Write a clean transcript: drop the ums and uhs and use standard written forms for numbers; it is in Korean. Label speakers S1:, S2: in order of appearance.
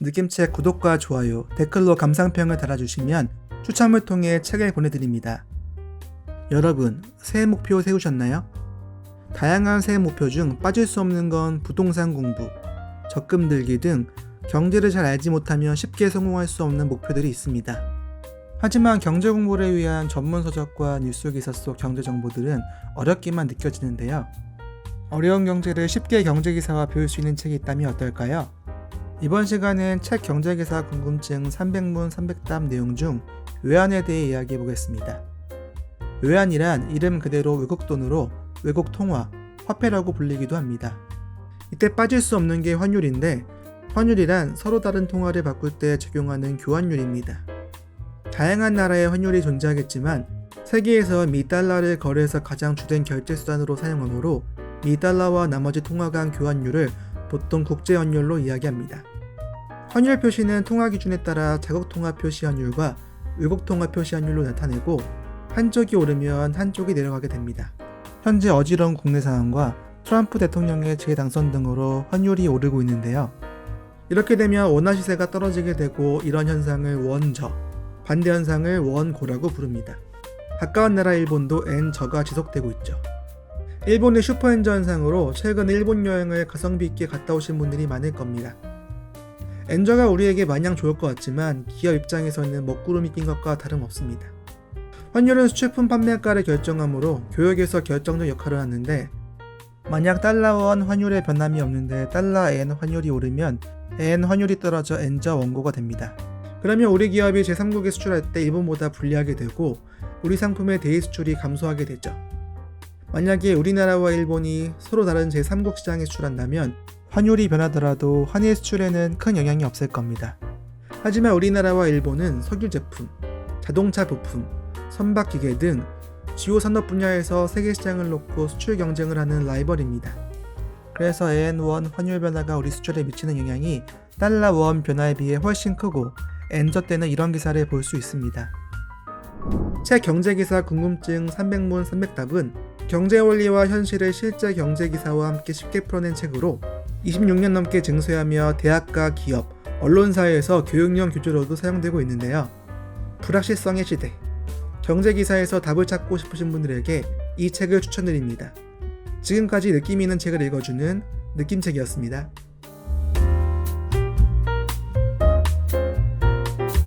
S1: 느낌책 구독과 좋아요, 댓글로 감상평을 달아주시면 추첨을 통해 책을 보내드립니다. 여러분, 새해 목표 세우셨나요? 다양한 새해 목표 중 빠질 수 없는 건 부동산 공부, 적금 들기 등 경제를 잘 알지 못하면 쉽게 성공할 수 없는 목표들이 있습니다. 하지만 경제 공부를 위한 전문 서적과 뉴스 기사 속 경제 정보들은 어렵기만 느껴지는데요. 어려운 경제를 쉽게 경제 기사와 배울 수 있는 책이 있다면 어떨까요? 이번 시간은 책 경제 기사 궁금증 300문 300답 내용 중 외환에 대해 이야기해 보겠습니다. 외환이란 이름 그대로 외국 돈으로 외국 통화, 화폐라고 불리기도 합니다. 이때 빠질 수 없는 게 환율인데, 환율이란 서로 다른 통화를 바꿀 때 적용하는 교환율입니다. 다양한 나라의 환율이 존재하겠지만 세계에서 미달러를 거래에서 가장 주된 결제 수단으로 사용하므로 미달러와 나머지 통화 간 교환율을 보통 국제환율로 이야기합니다. 환율 표시는 통화 기준에 따라 자국 통화 표시 환율과 외국 통화 표시 환율로 나타내고 한쪽이 오르면 한쪽이 내려가게 됩니다. 현재 어지러운 국내 상황과 트럼프 대통령의 재당선 등으로 환율이 오르고 있는데요. 이렇게 되면 원화 시세가 떨어지게 되고 이런 현상을 원저, 반대 현상을 원고라고 부릅니다. 가까운 나라 일본도 엔저가 지속되고 있죠. 일본의 슈퍼엔저 현상으로 최근 일본 여행을 가성비 있게 갔다 오신 분들이 많을 겁니다. 엔저가 우리에게 마냥 좋을 것 같지만 기업 입장에서는 먹구름이 낀 것과 다름없습니다. 환율은 수출품 판매가를 결정하므로 교역에서 결정적 역할을 하는데, 만약 달러원 환율의 변함이 없는데 달러 엔 환율이 오르면 엔 환율이 떨어져 엔저 원고가 됩니다. 그러면 우리 기업이 제3국에 수출할 때 일본보다 불리하게 되고 우리 상품의 대외 수출이 감소하게 되죠. 만약에 우리나라와 일본이 서로 다른 제3국 시장에 수출한다면 환율이 변하더라도 한일 수출에는 큰 영향이 없을 겁니다. 하지만 우리나라와 일본은 석유 제품, 자동차 부품, 선박기계 등 주요 산업 분야에서 세계 시장을 놓고 수출 경쟁을 하는 라이벌입니다. 그래서 엔-원 환율 변화가 우리 수출에 미치는 영향이 달러-원 변화에 비해 훨씬 크고 엔저 때는 이런 기사를 볼 수 있습니다. 책 경제기사 궁금증 300문 300답은 경제 원리와 현실을 실제 경제기사와 함께 쉽게 풀어낸 책으로 26년 넘게 증수하며 대학과 기업, 언론사에서 교육용 교재로도 사용되고 있는데요. 불확실성의 시대, 경제기사에서 답을 찾고 싶으신 분들에게 이 책을 추천드립니다. 지금까지 느낌 있는 책을 읽어주는 느낌책이었습니다.